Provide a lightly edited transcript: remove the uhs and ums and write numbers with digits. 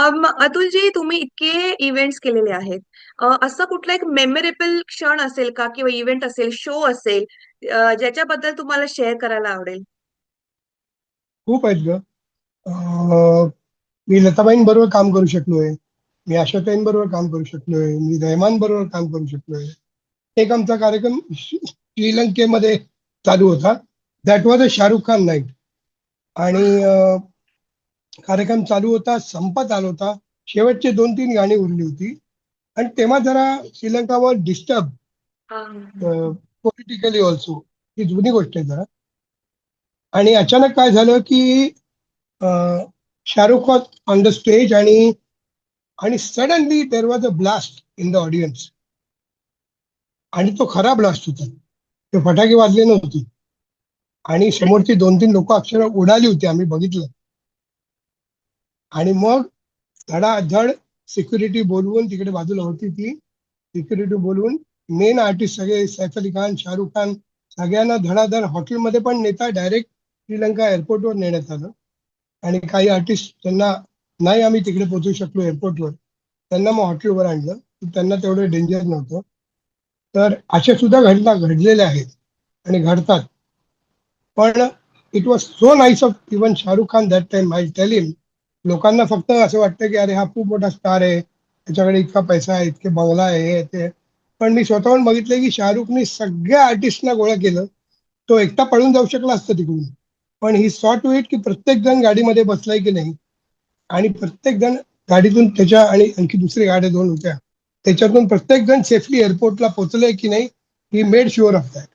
अतुलजी, तुम्ही इतके इव्हेंट्स केलेले आहेत. असं कुठला एक मेमोरेबल क्षण असेल का किंवा इव्हेंट असेल, शो असेल, ज्याच्याबद्दल तुम्हाला शेअर करायला आवडेल? खूप आहेत ग. मी लताबाईंबरोबर काम करू शकलोय. मी आशाताईंबरोबर काम करू शकलोय. मी रहमान बरोबर काम करू शकलोय. एक आमचा कार्यक्रम श्रीलंकेमध्ये चालू होता. That was a Shahrukh Khan night. आणि कार्यक्रम चालू होता, संपत आला होता. शेवटचे 2-3 गाणी उरली होती. आणि तेव्हा जरा श्रीलंका वॉज डिस्टर्ब हा. Politically also. ही जुनी गोष्ट आहे जरा. आणि अचानक काय झालं की Shahrukh was on the stage आणि आणि suddenly there was a blast in the audience. आणि तो खरा ब्लास्ट होता. ते फटाके वाजले नव्हते. आणि समोरची 2-3 लोक अक्षर उडाली होती, आम्ही बघितलं. आणि मग धडाधड सिक्युरिटी बोलवून, तिकडे बाजूला होती ती सिक्युरिटी बोलवून, मेन आर्टिस्ट सगळे सैफ अली खान, शाहरुख खान, सगळ्यांना धडाधड हॉटेलमध्ये पण नेता डायरेक्ट श्रीलंका एअरपोर्टवर नेण्यात आलं. आणि काही आर्टिस्ट त्यांना नाही आम्ही तिकडे पोहोचू शकलो एअरपोर्टवर, त्यांना मग हॉटेलवर आणलं. त्यांना तेवढं डेंजर नव्हतं. तर अशा सुद्धा घटना घडलेल्या आहेत आणि घडतात. पण it was so nice of even Shahrukh Khan that time. I tell him, लोकांना फक्त असं वाटतं की अरे हा खूप मोठा स्टार आहे, त्याच्याकडे इतका पैसा आहे, इतके बंगला आहे, हे ते. पण मी स्वतःहून बघितलं की शाहरुखने सगळ्या आर्टिस्टना गोळा केलं. तो एकटा पळून जाऊ शकला असता तिकडून, पण ही सॉ टू इट की प्रत्येक जण गाडीमध्ये बसलाय की नाही. आणि प्रत्येक जण गाडीतून त्याच्या, आणि आणखी दुसरी गाड्या 2 होत्या त्याच्यातून प्रत्येक जण सेफली एअरपोर्टला पोहोचले की नाही, he made sure of that.